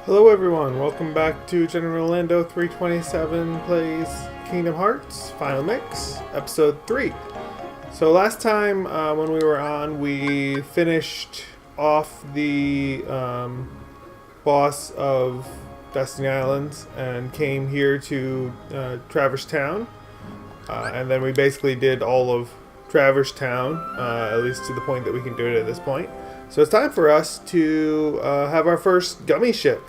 Hello everyone, welcome back to General Orlando 327 Plays Kingdom Hearts Final Mix, Episode 3. So last time when we were on, we finished off the boss of Destiny Islands and came here to Traverse Town. And then we basically did all of Traverse Town, at least to the point that we can do it at this point. So it's time for us to have our first gummy ship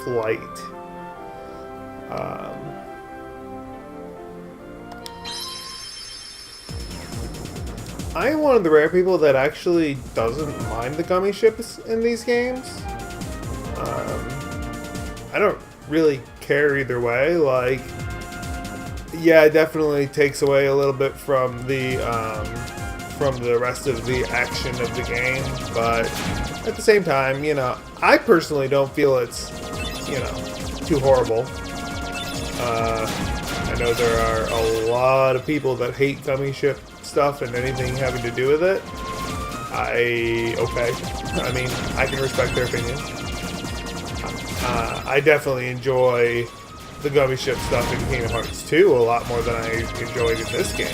flight. I am one of the rare people that actually doesn't mind the gummy ships in these games. I don't really care either way. Like, yeah, it definitely takes away a little bit from the rest of the action of the game, but at the same time, you know, I personally don't feel it's, you know, too horrible. I know there are a lot of people that hate gummy ship stuff and anything having to do with it. Okay. I mean, I can respect their opinion. I definitely enjoy the gummy ship stuff in Kingdom Hearts 2 a lot more than I enjoyed in this game.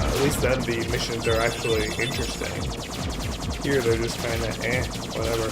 At least then the missions are actually interesting. Here they're just kind of whatever.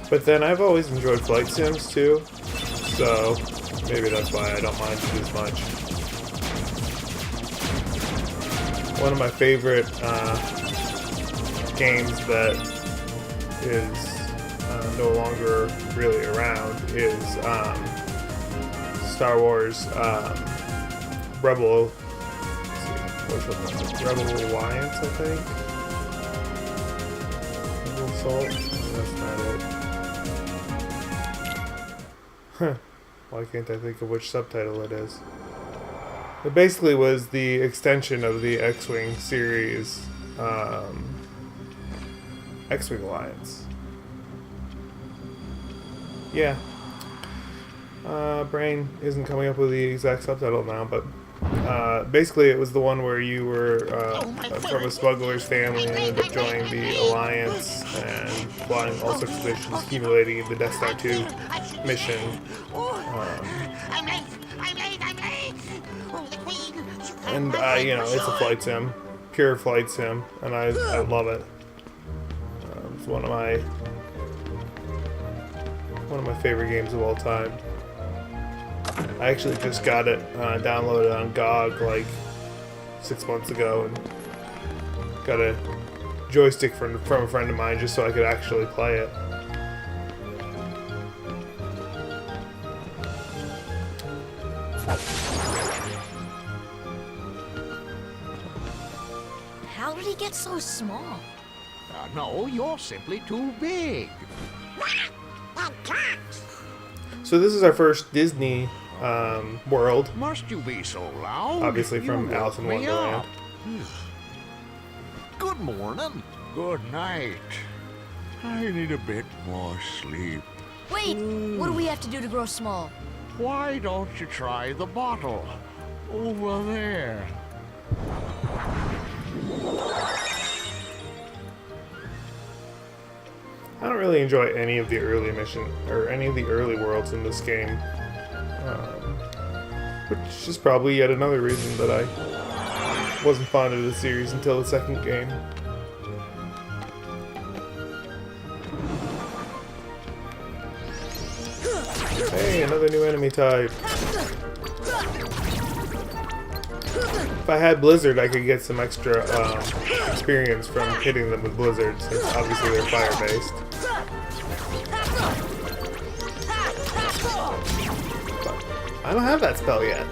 But then I've always enjoyed flight sims too, so maybe that's why I don't mind it as much. One of my favorite games that is no longer really around is Star Wars Rebel. Rebel Alliance, I think. Rebel Assault. That's not it. Why can't I think of which subtitle it is? It basically was the extension of the X-Wing series, X-Wing Alliance. Yeah. Brain isn't coming up with the exact subtitle now, but basically it was the one where you were from a smuggler's family and ended up joining the Alliance and flying all sorts of missions, accumulating the Death Star 2 mission. And you know, it's a flight sim, pure flight sim, and I love it. It's one of my favorite games of all time. I actually just got it downloaded on GOG like 6 months ago, and got a joystick from a friend of mine just so I could actually play it. How did he get so small? No, you're simply too big. So this is our first Disney world. Must you be so loud? Obviously from Alice in Wonderland. Good morning. Good night. I need a bit more sleep. Wait, what do we have to do to grow small? Why don't you try the bottle? Over there. I don't really enjoy any of the early mission or any of the early worlds in this game, which is probably yet another reason that I wasn't fond of the series until the second game. Hey, another new enemy type. If I had Blizzard, I could get some extra experience from hitting them with blizzards, since obviously they're fire-based. I don't have that spell yet.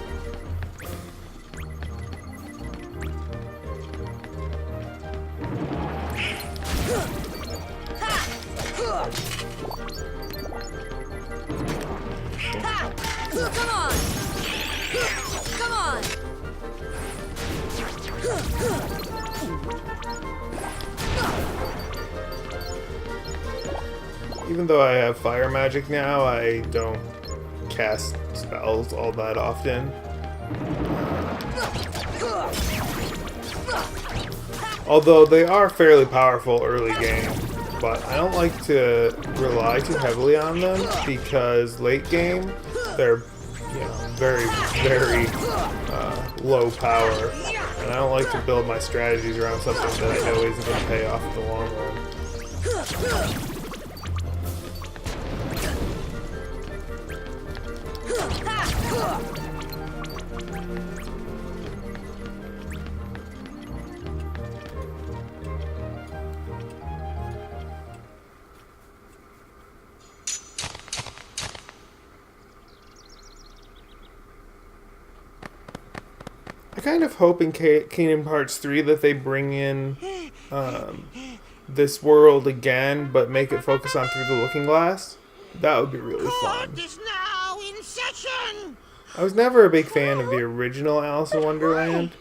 Come on! Come on! Even though I have fire magic now, I don't cast spells all that often. Although they are fairly powerful early game, but I don't like to rely too heavily on them because late game they're very, very low power, and I don't like to build my strategies around something that I know isn't going to pay off in the long run. I kind of hope in Kingdom Hearts 3 that they bring in this world again, but make it focus on Through the Looking Glass. That would be really fun. Court is now in session. I was never a big fan of the original Alice in Wonderland,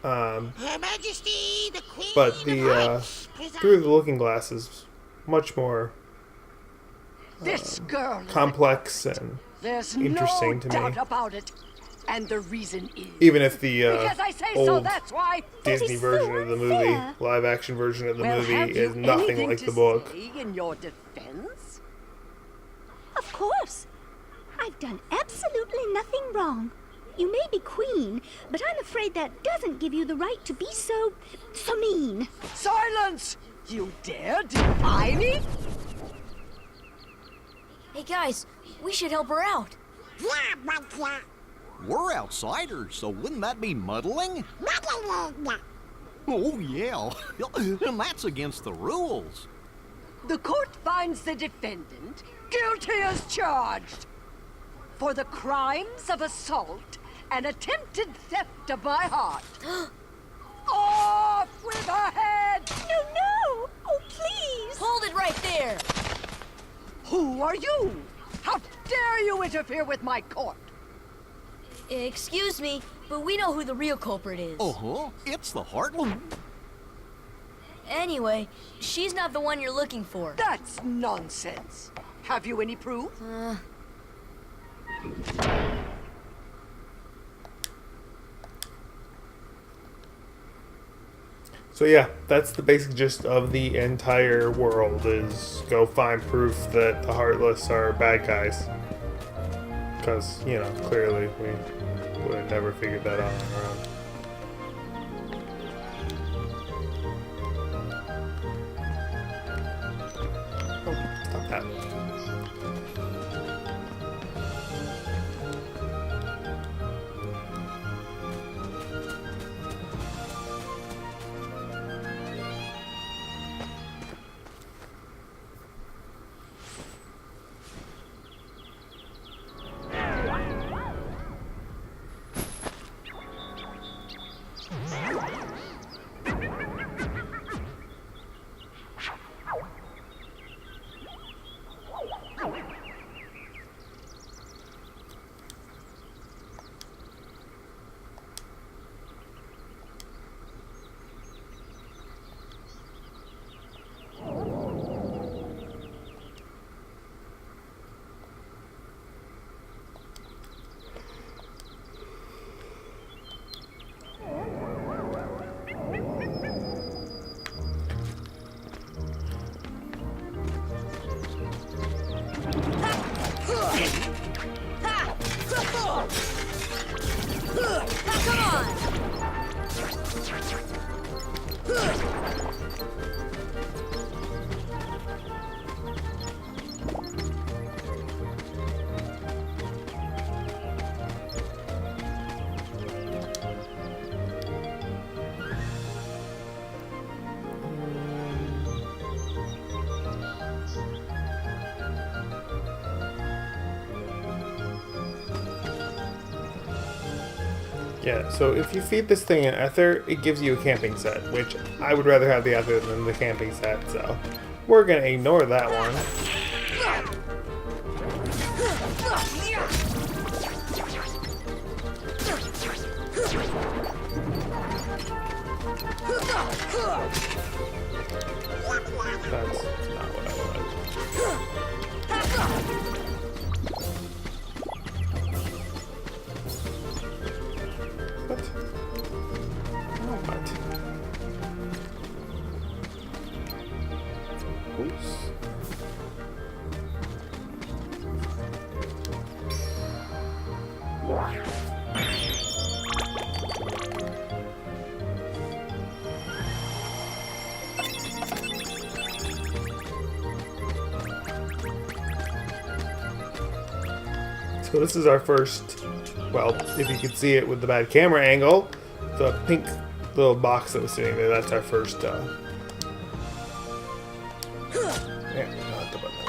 Her Majesty, the Queen but of the Hearts Through the Looking Glass is much more This girl is complex and There's interesting no to doubt me. about it. And the reason is Even if the because I say so, old that's why. Disney version of the movie, live action version of the Well, have movie, you is nothing anything like to the book. say in your defense? Of course. I've done absolutely nothing wrong. You may be queen, but I'm afraid that doesn't give you the right to be so mean. Silence! You dare defy me? Hey guys, we should help her out. We're outsiders, so wouldn't that be muddling? Oh, yeah. And that's against the rules. The court finds the defendant guilty as charged for the crimes of assault and attempted theft of my heart. Off with her head! No! Oh, please! Hold it right there! Who are you? How dare you interfere with my court? Excuse me, but we know who the real culprit is. Uh-huh. It's the Heartland. Anyway, she's not the one you're looking for. That's nonsense. Have you any proof? So yeah, that's the basic gist of the entire world, is go find proof that the Heartless are bad guys. Because, clearly we would have never figured that out on our own. Oh, stop that. Yeah, so if you feed this thing an ether, it gives you a camping set, which I would rather have the ether than the camping set, so we're gonna ignore that one. That's not what I wanted. What? Oh, what? Oops. So this is our first, well, if you could see it with the bad camera angle, the pink little box that was sitting there, that's our first, yeah, not the button I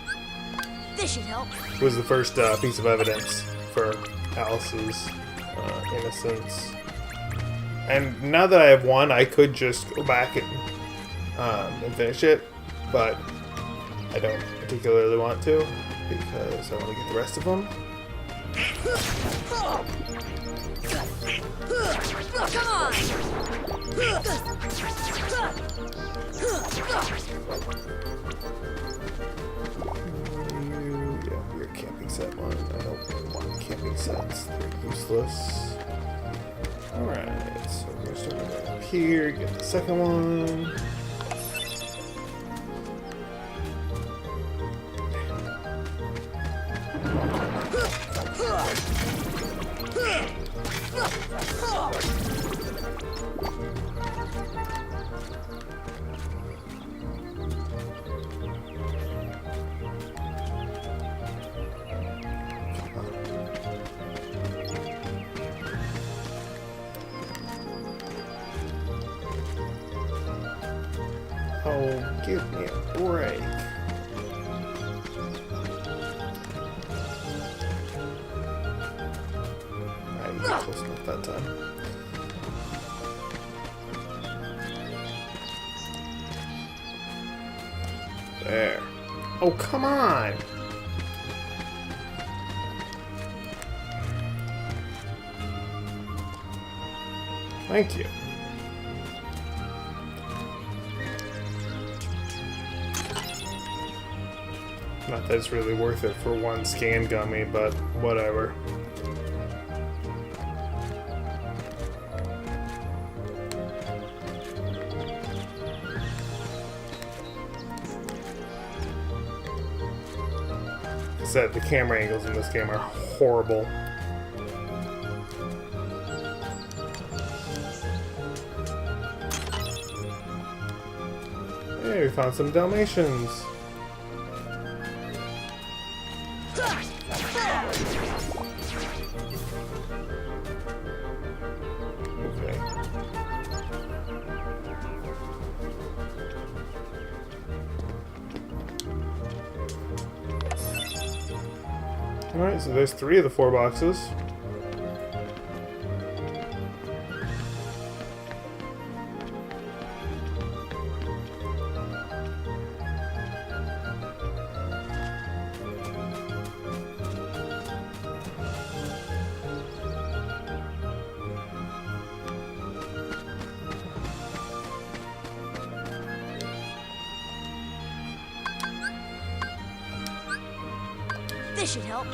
wanted. This should help. Was the first piece of evidence for Alice's innocence. And now that I have one, I could just go back and finish it, but I don't particularly want to, because I want to get the rest of them. Come on! Yeah, your camping set one. I don't really want camping sets. They're useless. Alright, so we're going to start going up here, get the second one. Oh, give me a break. I was close enough that time. There. Oh, come on! Thank you. Not that it's really worth it for one scan gummy, but whatever. Like I said, the camera angles in this game are horrible. Hey, we found some Dalmatians. Okay. Alright, so there's 3 of the 4 boxes. This should help.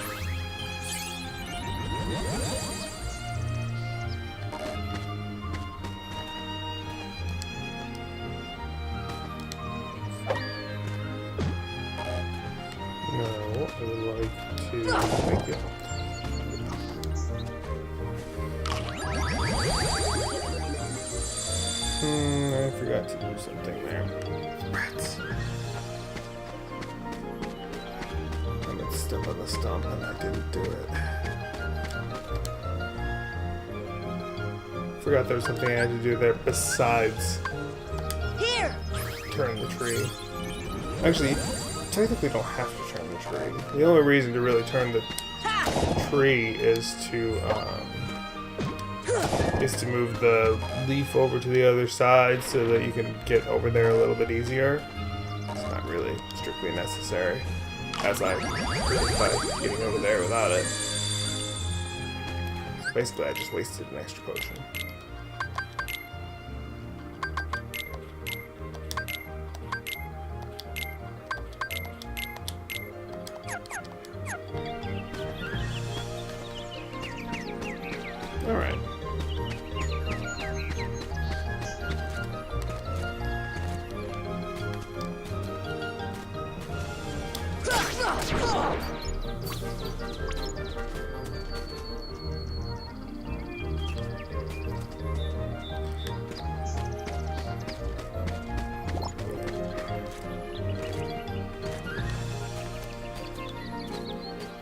No, I would like to make it. I forgot to do something there. Rats. I meant to step on the stump and I didn't do it. Forgot there was something I had to do there besides Here! turn the tree. Actually, technically don't have to turn the tree. The only reason to really turn the tree is to is to move the leaf over to the other side so that you can get over there a little bit easier. It's not really strictly necessary, as I by getting over there without it. So basically, I just wasted an extra potion. Alright.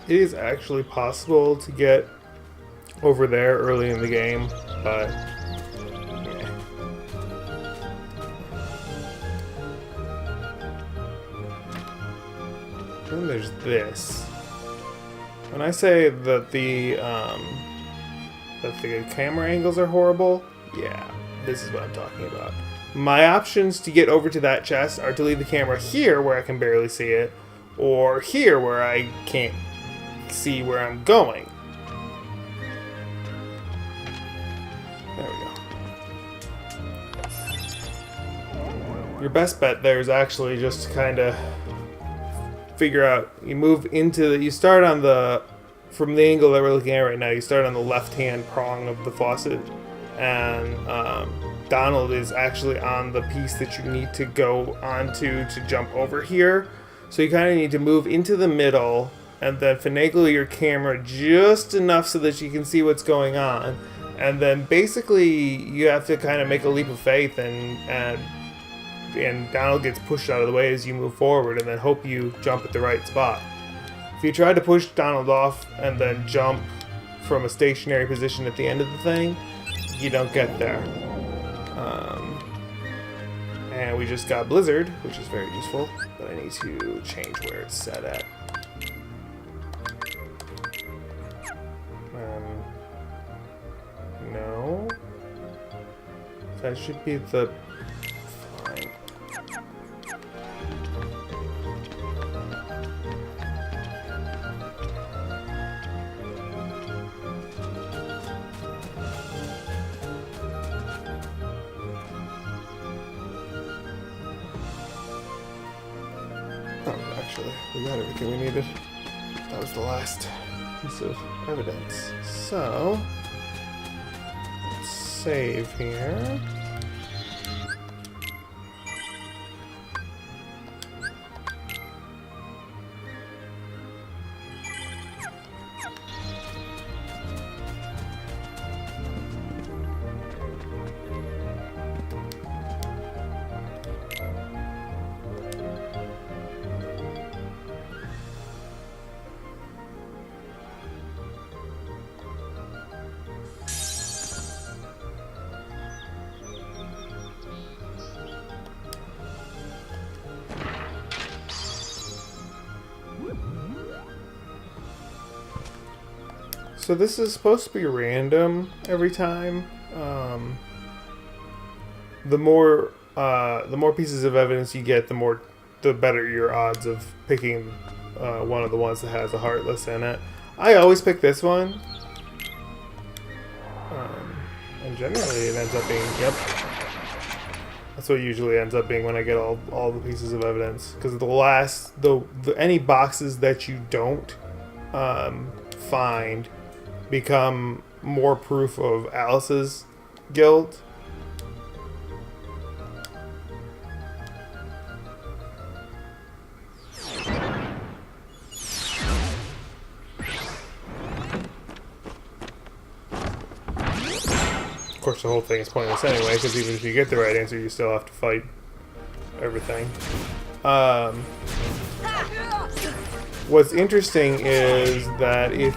It is actually possible to get over there early in the game, but yeah. Then there's this. When I say that the camera angles are horrible, yeah, this is what I'm talking about. My options to get over to that chest are to leave the camera here where I can barely see it, or here where I can't see where I'm going. There we go. Your best bet there is actually just to kind of figure out, you start on from the angle that we're looking at right now, you start on the left-hand prong of the faucet, and Donald is actually on the piece that you need to go onto to jump over here. So you kind of need to move into the middle and then finagle your camera just enough so that you can see what's going on. And then basically you have to kind of make a leap of faith and Donald gets pushed out of the way as you move forward, and then hope you jump at the right spot. If you try to push Donald off and then jump from a stationary position at the end of the thing, you don't get there. And we just got Blizzard, which is very useful, but I need to change where it's set at. No. That should be the... Fine. Oh, actually, we got everything we needed. That was the last piece of evidence. So... save here. So this is supposed to be random every time. The more pieces of evidence you get, the better your odds of picking one of the ones that has a Heartless in it. I always pick this one, and generally it ends up being That's what it usually ends up being when I get all the pieces of evidence. Because any boxes that you don't find become more proof of Alice's guilt. Of course, the whole thing is pointless anyway, because even if you get the right answer, you still have to fight everything. What's interesting is that if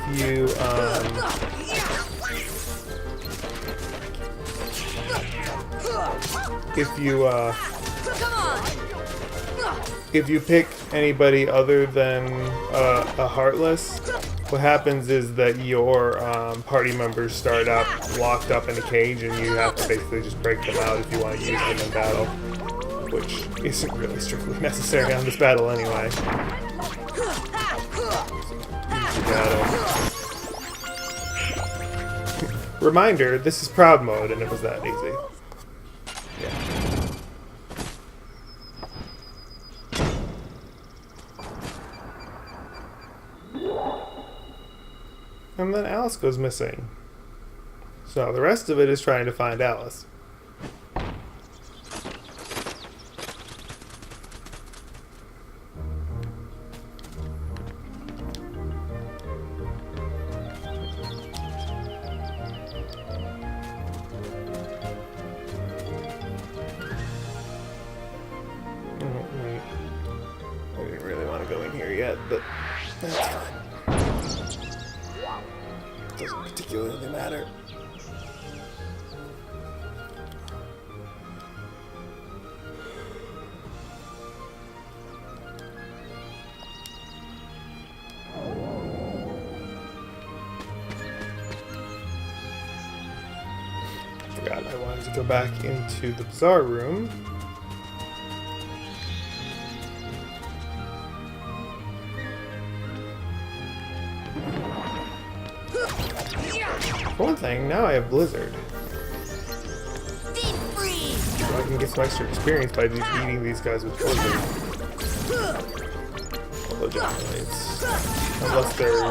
you pick anybody other than a Heartless, what happens is that your party members start up locked up in a cage, and you have to basically just break them out if you want to use them in battle, which isn't really strictly necessary on this battle anyway. Easy battle. Reminder, this is Proud Mode, and it was that easy. Yeah. And then Alice goes missing. So the rest of it is trying to find Alice. Wait. I didn't really want to go in here yet, but that's fine. Doesn't particularly matter. Forgot I wanted to go back into the bazaar room. For one thing, now I have Blizzard. Deep freeze. So I can get some extra experience by defeating these guys with Blizzard. Although generally it's, unless they're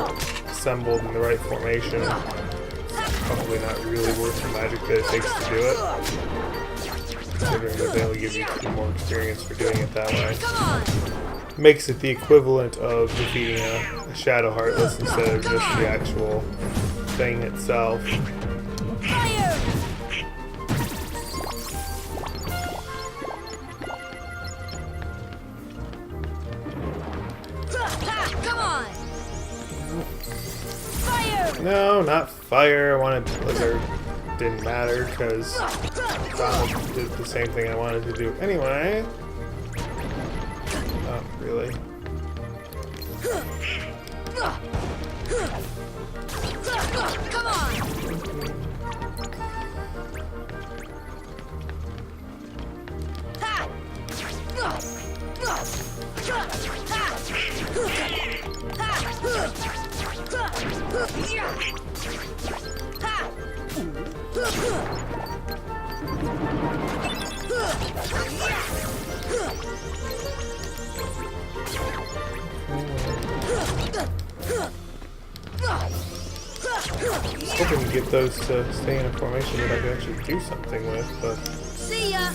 assembled in the right formation, it's probably not really worth the magic that it takes to do it. Considering that they only give you 2 more experience for doing it that way. Come on. Makes it the equivalent of defeating a Shadow Heartless instead of just the actual thing itself. Fire. Come on. Fire. No, not fire. I wanted Blizzard. Didn't matter because Donald did the same thing I wanted to do anyway. Oh, really? Come on. Hoping to get those to stay in a formation that I can actually do something with, but See ya.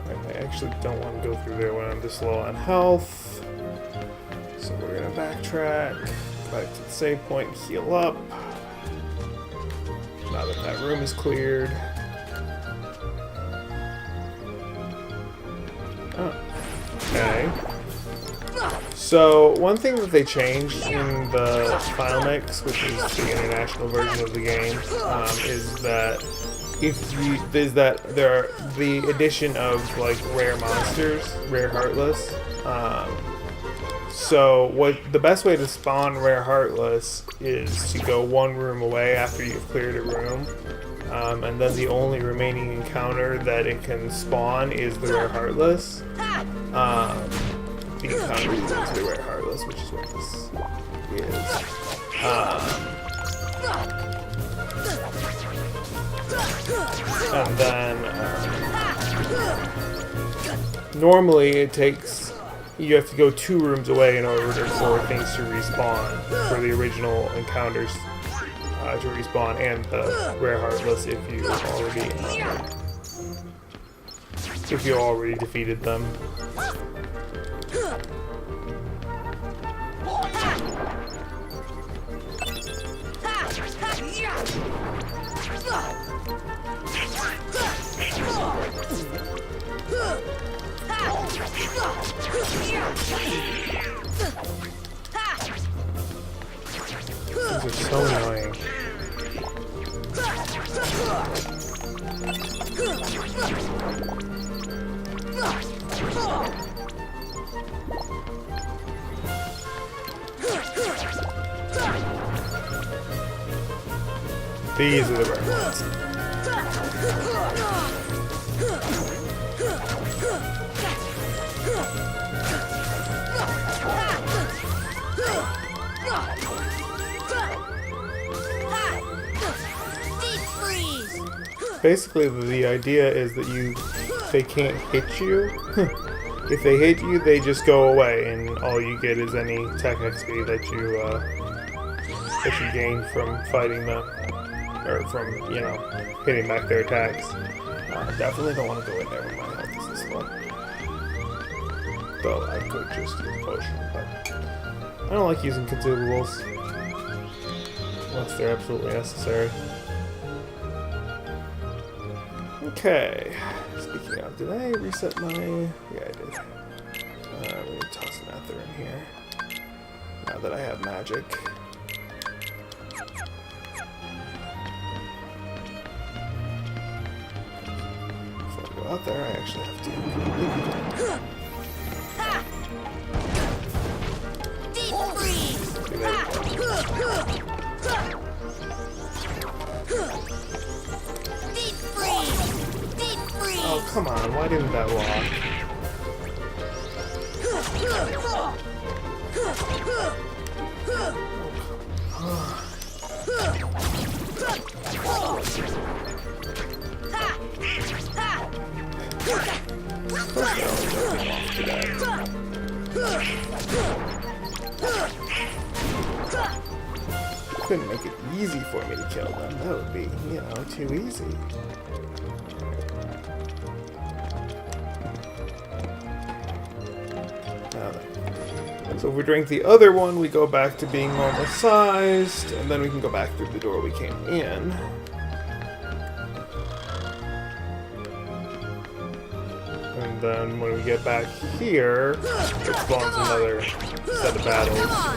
I actually don't want to go through there when I'm this low on health. So we're gonna backtrack, back to the save point, heal up. Now that that room is cleared. Oh. Okay. So one thing that they changed in the Final Mix, which is the international version of the game, is that there are the addition of like rare monsters, rare Heartless. So what the best way to spawn rare Heartless is to go 1 room away after you've cleared a room. And then the only remaining encounter that it can spawn is the rare Heartless. The encounter is the rare Heartless, which is what this is. And then normally it takes, you have to go 2 rooms away in order for things to respawn, for the original encounters to respawn, and the rare Heartless if you already defeated them. These are so annoying. These are the rare ones. Deep freeze. Basically, the idea is that they can't hit you. If they hit you, they just go away, and all you get is any tech XP that you gain from fighting them, or from hitting back their attacks. Definitely don't want to go in there when my health is this low. Though I could just use a potion, but I don't like using consumables unless they're absolutely necessary. Okay. Speaking of, did I reset my... Yeah, I did. I'm going to toss an Ether in here. Now that I have magic. Before I go out there, I actually have to... Deep freeze. Do that. Deep freeze. Deep freeze. Oh, come on. Why didn't that lock? Couldn't make it easy for me to kill them. That would be, too easy. Now then. So if we drink the other one, we go back to being normal sized, and then we can go back through the door we came in. And then when we get back here, it spawns another set of battles. Come on.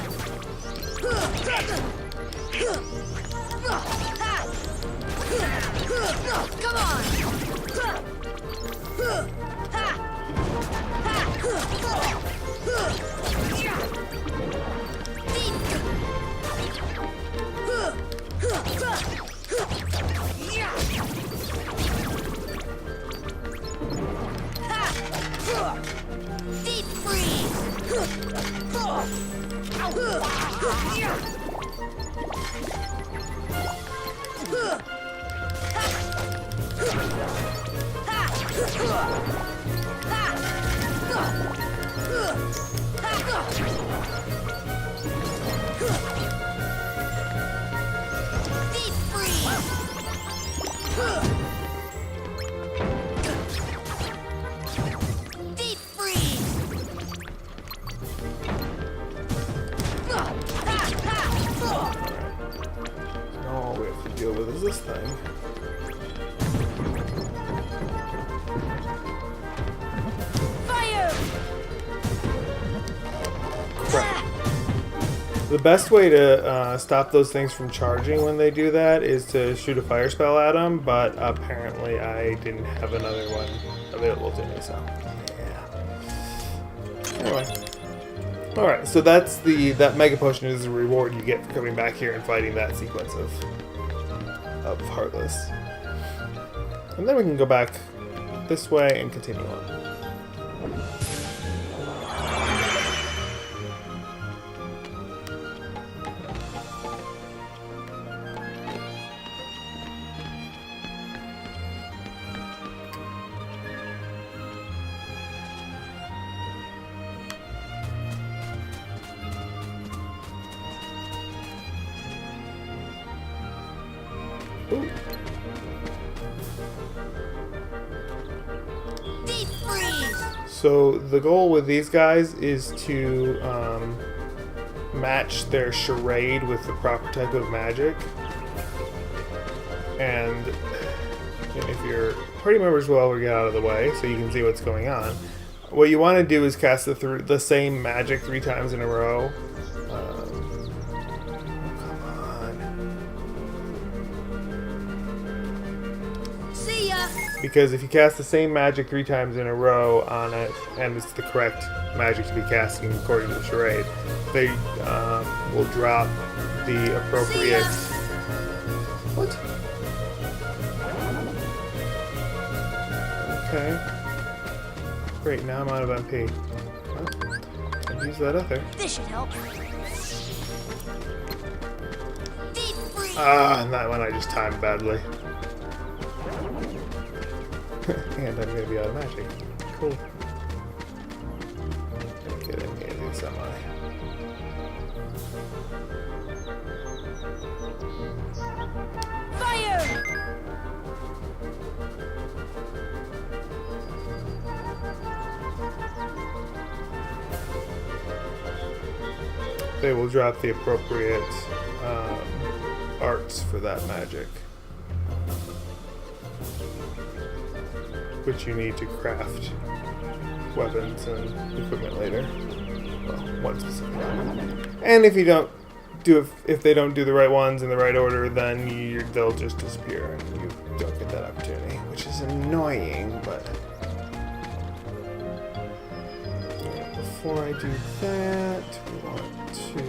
Deep freeze. Deep freeze. Deep freeze. Now all we have to deal with is this thing. Fire. Crap. The best way to stop those things from charging when they do that is to shoot a fire spell at them, but apparently I didn't have another one available to me, so yeah. Anyway. Alright, so that's that Mega Potion is the reward you get for coming back here and fighting that sequence of Heartless. And then we can go back this way and continue on. Ooh. Deep freeze. So the goal with these guys is to match their charade with the proper type of magic. And if your party members will get out of the way so you can see what's going on, what you want to do is cast the same magic 3 times in a row. Come on. See ya. Because if you cast the same magic 3 times in a row on it, and it's the correct magic to be casting according to the charade, they will drop the appropriate What? Okay. Great, now I'm out of MP. Well, I'll use that other. This should help. Deep freeze. Ah, and that one I just timed badly. And I'm gonna be out of magic. Cool. Don't get any of these, am I? Fire! They will drop the appropriate arts for that magic, which you need to craft weapons and equipment later. Well, one specific one. And if you don't do, if they don't do the right ones in the right order, then they'll just disappear and you don't get that opportunity, which is annoying. But before I do that, we want to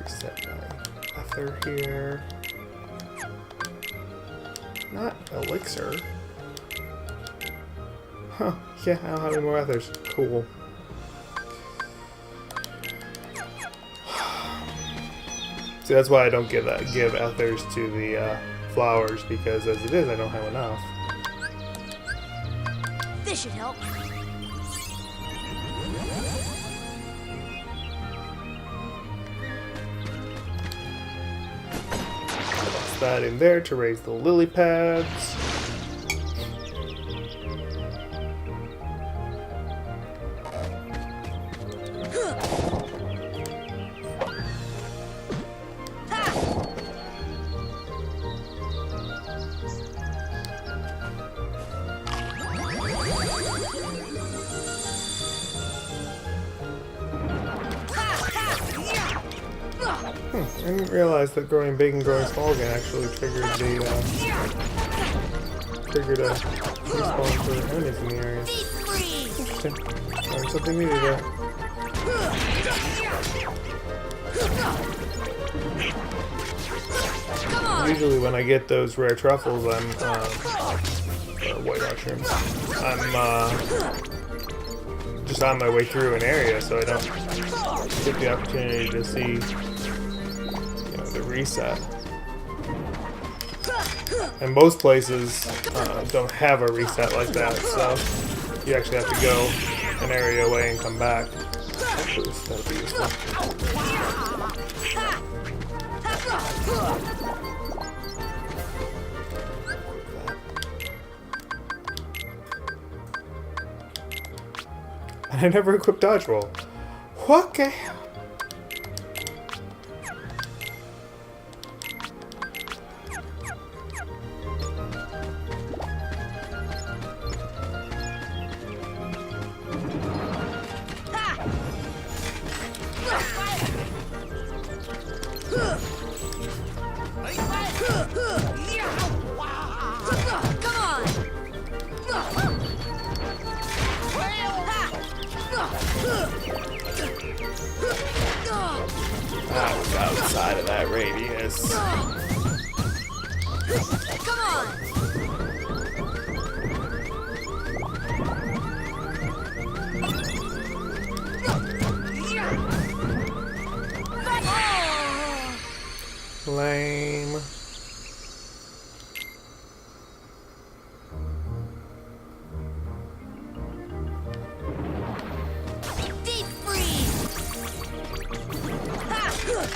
reset my ether here. Not elixir. Huh, yeah, I don't have any more ethers. Cool. See, that's why I don't give ethers to the flowers, because as it is, I don't have enough. This should help. Toss that in there to raise the lily pads. I didn't realize that growing big and growing small again actually triggered a respawn for enemies in the area. Deep freeze. Interesting. Learned something new today. Come on. Usually when I get those rare truffles, or white mushrooms, I'm just on my way through an area, so I don't get the opportunity to see, the reset. And most places don't have a reset like that, so you actually have to go an area away and come back. Hopefully that'll be useful. And I never equipped dodge roll. Okay. I was outside of that radius. Come on. Lame. Deep freeze.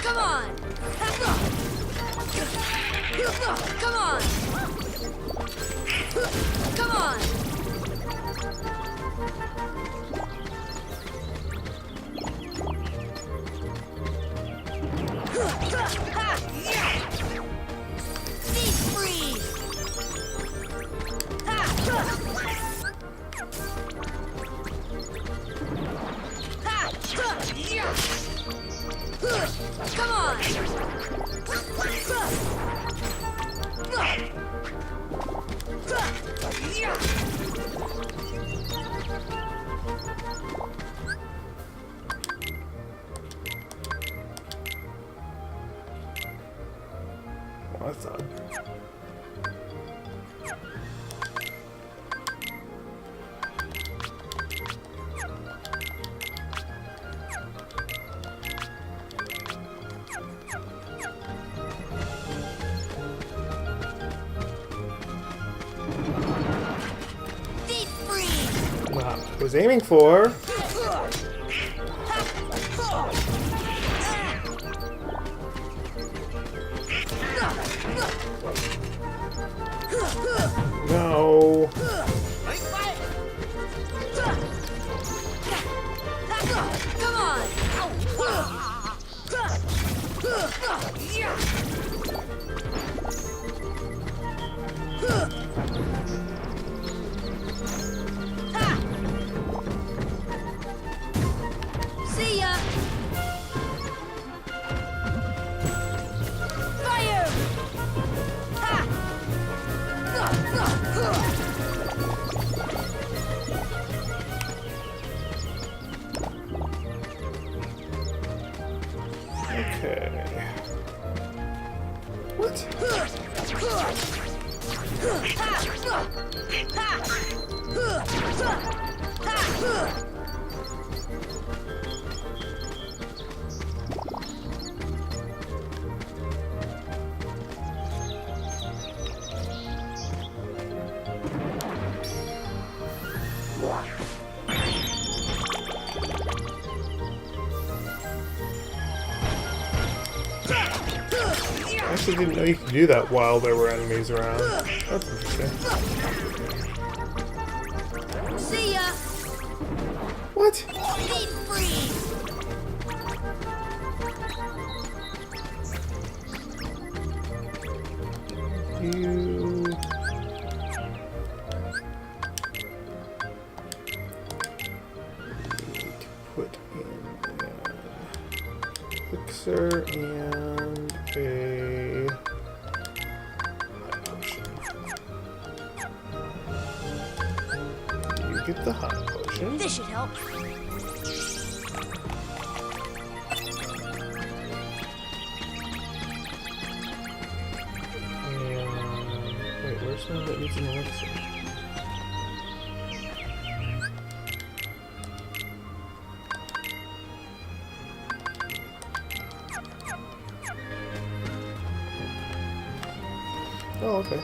Come on. Come on. Come on. Deep freeze. Come on. was aiming for. No. Come on. See ya. Fire. Okay. What? I actually didn't know you could do that while there were enemies around. That's interesting. See ya. What? Deep freeze. You... need to put in an elixir and a hot potion. You get the hot potion. This should help. And wait, where's one that needs an elixir? Oh, okay.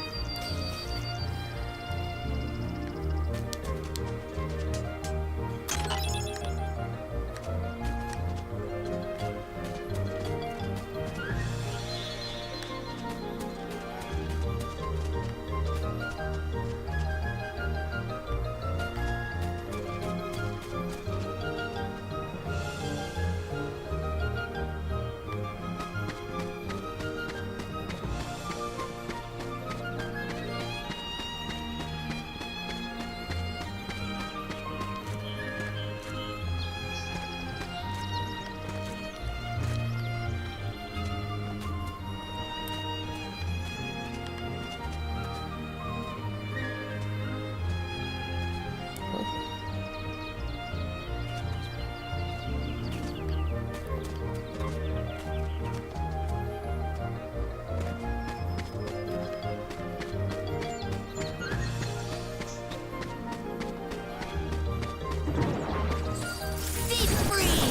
Deep freeze.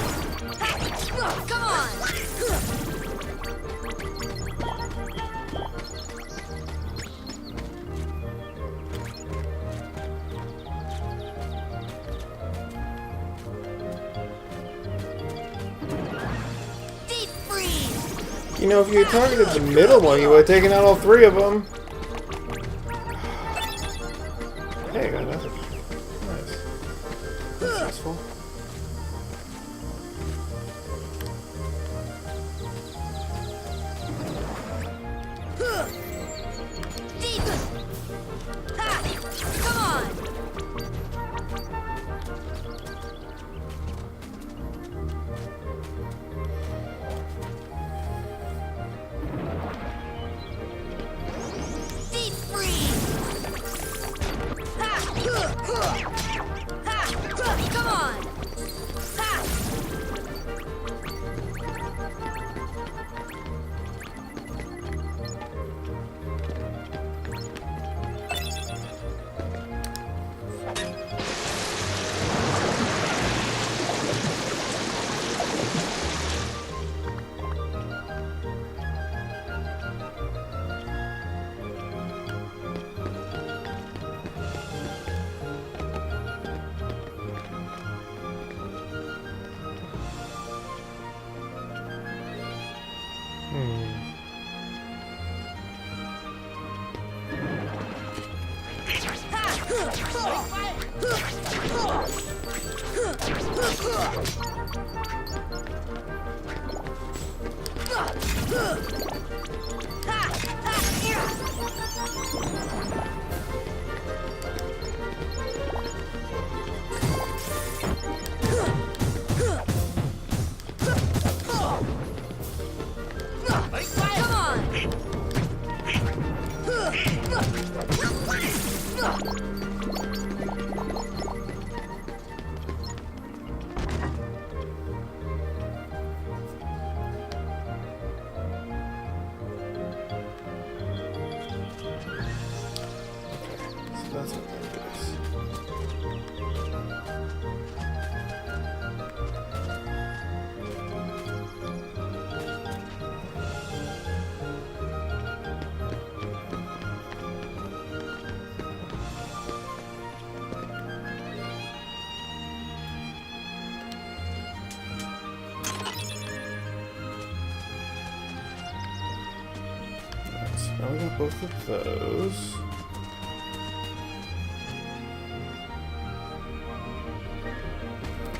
Come on. Deep freeze. You know, if you had targeted the middle one, you would have taken out all three of them. Hey, I got nothing. Nice. That's useful. Deep. Come on. Deep freeze. Come on. Come on! So that's what that is. So now we got both of those.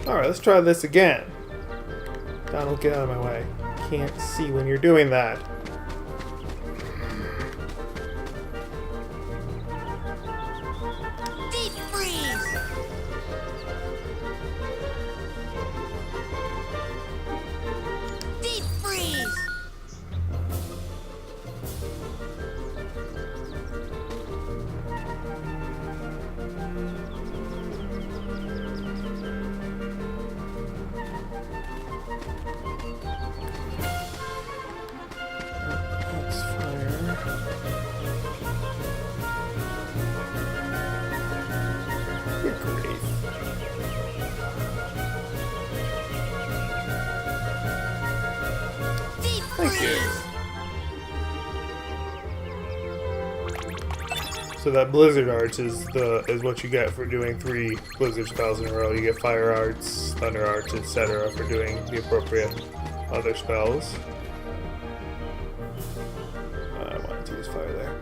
Alright, let's try this again. Donald, get out of my way. Can't see when you're doing that. Deep freeze! Deep freeze! That's fire. Good grief. Deep Thank you. freeze! So that Blizzard Arts is what you get for doing 3 Blizzard spells in a row. You get Fire Arts, Thunder Arts, etc. for doing the appropriate other spells. I wanted to use fire there.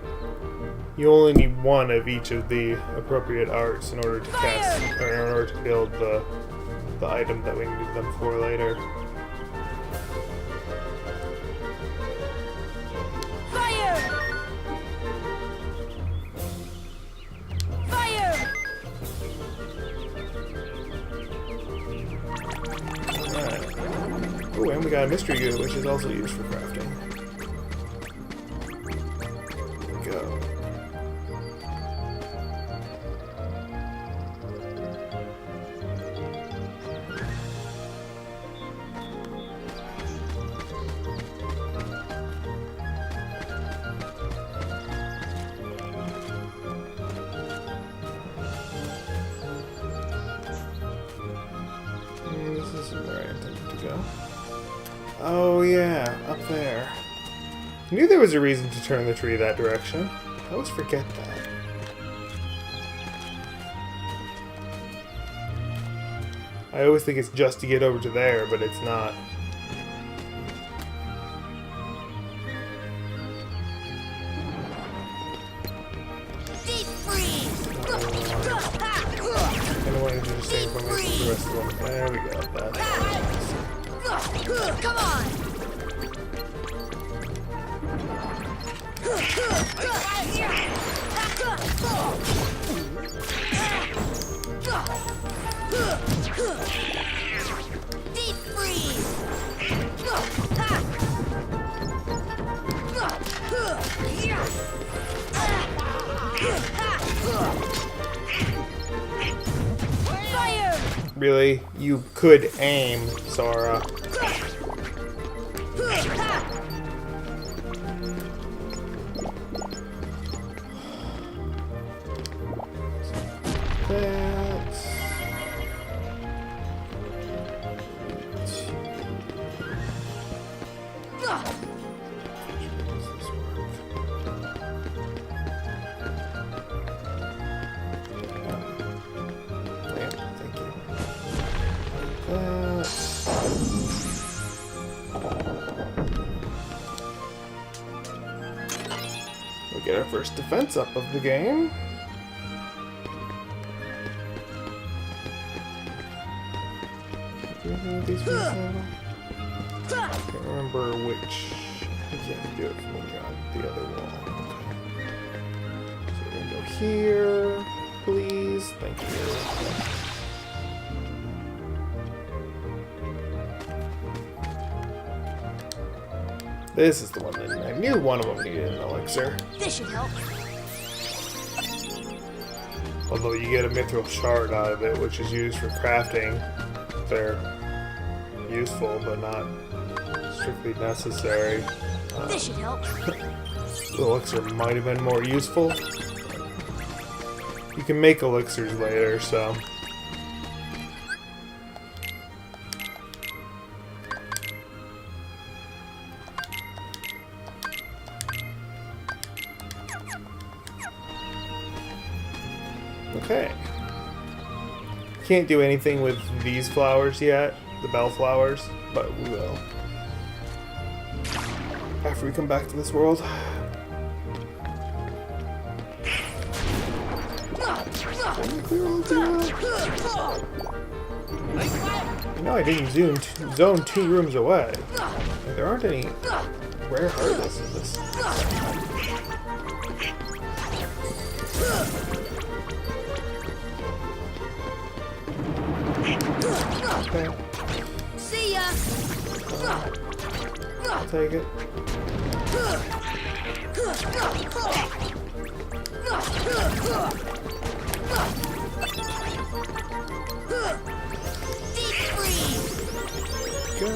You only need 1 of each of the appropriate arts in order to cast, or in order to build the item that we need them for later. Fire! Fire! Alright. Ooh, and we got a mystery goo, which is also used for crafting. There we go. This isn't where I intended to go. Oh yeah, up there. I knew there was a reason to turn the tree that direction. I always forget that. I always think it's just to get over to there, but it's not. Deep freeze! I don't want to do the same for the rest of them. There we go. That's Come on! Deep freeze! Fire! really, you could aim, Sora. Get our first defense up of the game. Do anything with these ones now? I can't remember which. I think you have to do it from when you're on the other wall. Okay. So we're gonna go here, please. Thank you. This is the one that I knew one of them needed an elixir. This should help. Although you get a mithril shard out of it, which is used for crafting. They're useful, but not strictly necessary. This should help. The elixir might have been more useful. You can make elixirs later, so. Okay. Can't do anything with these flowers yet, the bellflowers, but we will. After we come back to this world. You know, I didn't zone 2 rooms away. There aren't any rare harvests in this. Okay. See ya. I'll take it. Deep freeze. Go.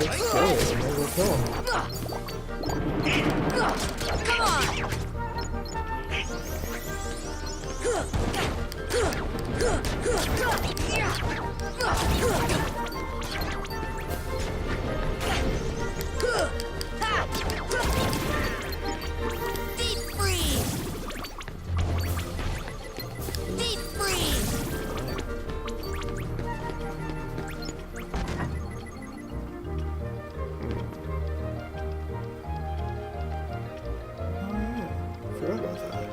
Let's go. Maybe we'll kill him. Come on. Deep freeze. Deep freeze. Oh yeah, forgot about that.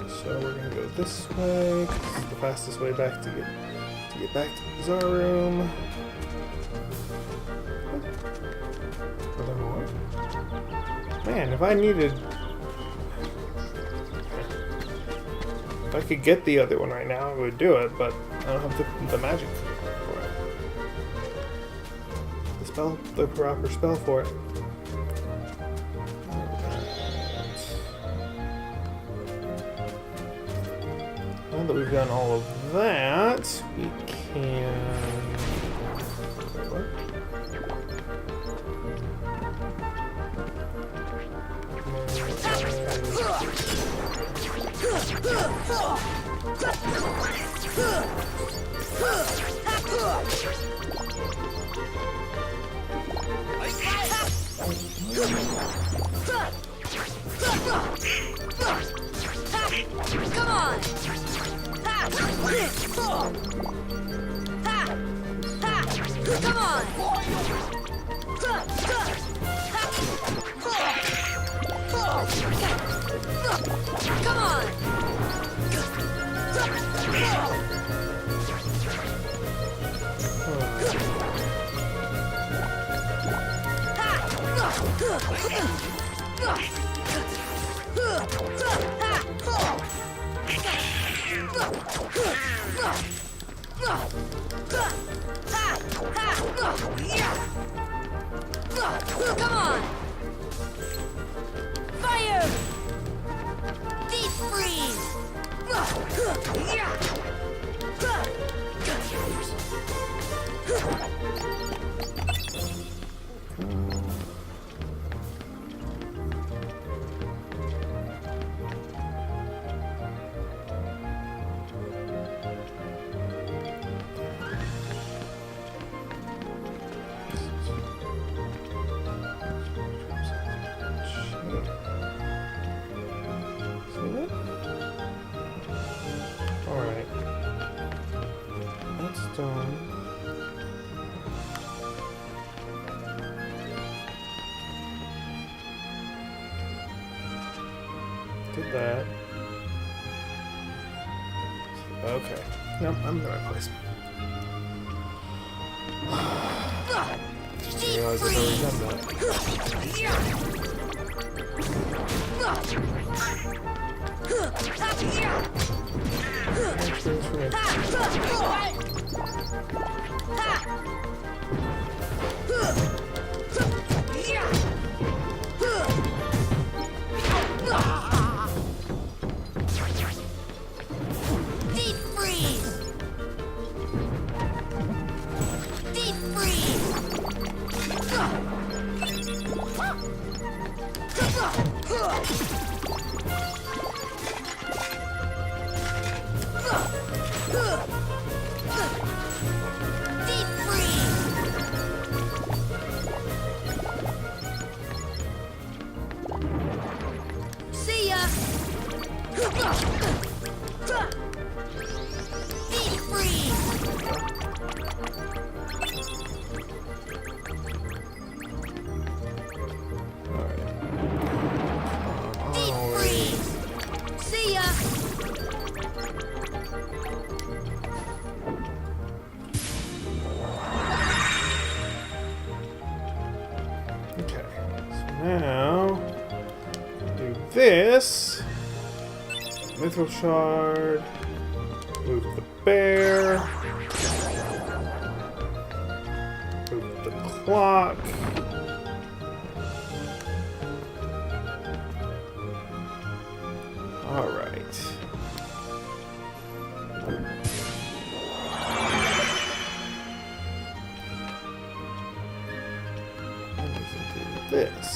So we're gonna go this way, 'cause this is the fastest way back to get back to the Bazaar room. Are there more? Man, if I could get the other one right now, I would do it, but I don't have the magic for it. The proper spell for it. Now that we've done all of that, we can... What? Come on! Come on! Come on! Come on! Fire! Deep freeze! Alright. That's done. Did that. Okay. Nope, I'm in the right place. Just didn't realize I'd already done that. Deep freeze! Deep freeze! Deep freeze! See ya! Deep freeze! Deep freeze! See ya! Okay. So now do this. Mithril shard. Move the bear. Move the clock. All right. And we can do this.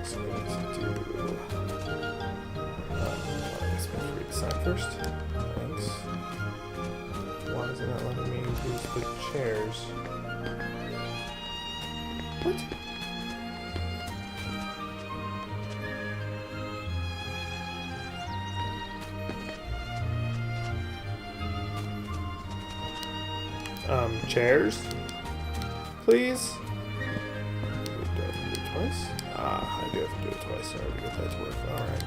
So we need to do. I guess we have to read the sign first. Thanks. Why is it not letting me use the chairs? What? Chairs? Please? Do I have to do it twice? Ah, I do have to do it twice in order to get that to work. Alright.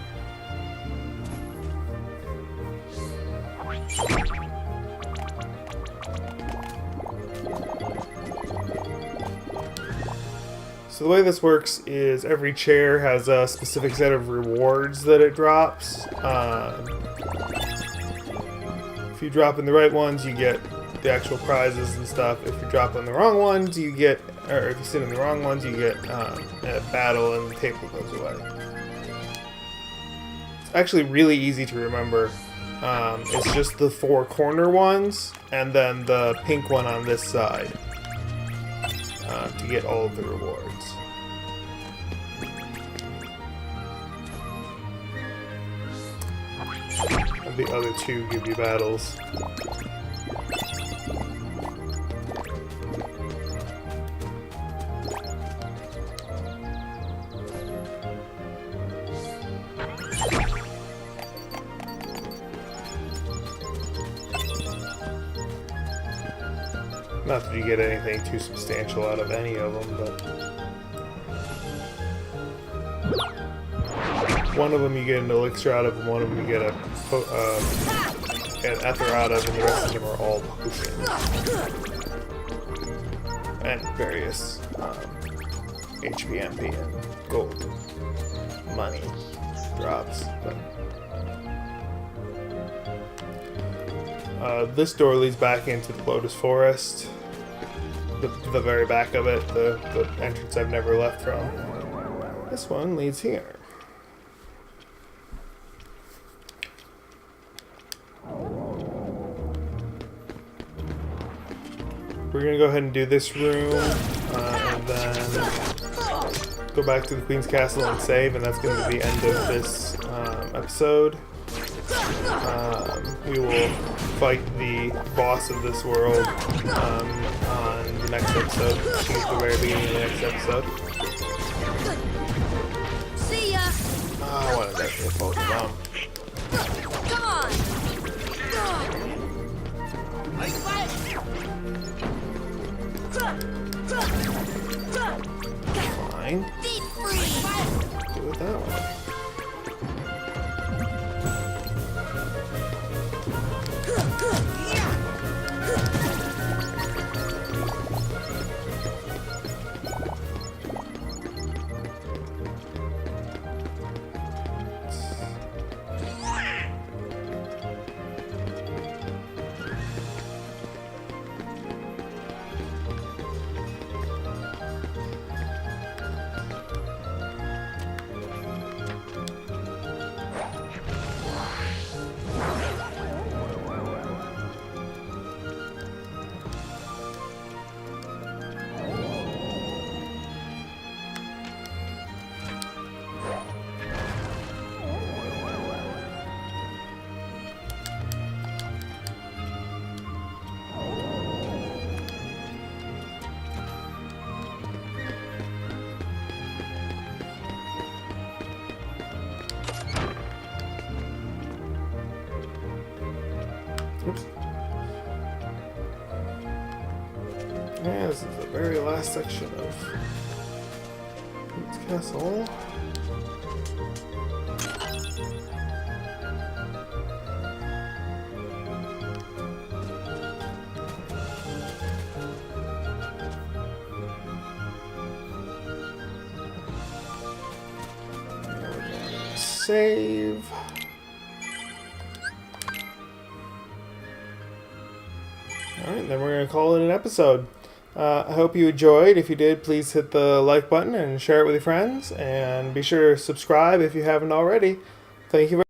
So the way this works is every chair has a specific set of rewards that it drops. If you drop in the right ones, you get the actual prizes and stuff. If you drop on the wrong ones, you get, or if you sit in the wrong ones, you get a battle and the table goes away. It's actually really easy to remember. It's just the 4 corner ones and then the pink one on this side to get all of the rewards. And the other 2 give you battles. Not that you get anything too substantial out of any of them, but one of them you get an elixir out of, and one of them you get an ether out of, and the rest of them are all potions. And various HP, MP, and gold money drops. But this door leads back into the Lotus Forest. The very back of it, the entrance I've never left from. This one leads here. We're gonna go ahead and do this room, and then go back to the Queen's Castle and save, and that's gonna be the end of this episode. We will fight the boss of this world on the next episode. I think it's the very beginning of the next episode. See ya. I wanted that to fall down. Come on. Fine. Deep freeze. Do it that way. Oops. Yeah, this is the very last section of Queen's Castle. Save. Alright, then we're going to call it an episode. I hope you enjoyed. If you did, please hit the like button and share it with your friends. And be sure to subscribe if you haven't already. Thank you very much.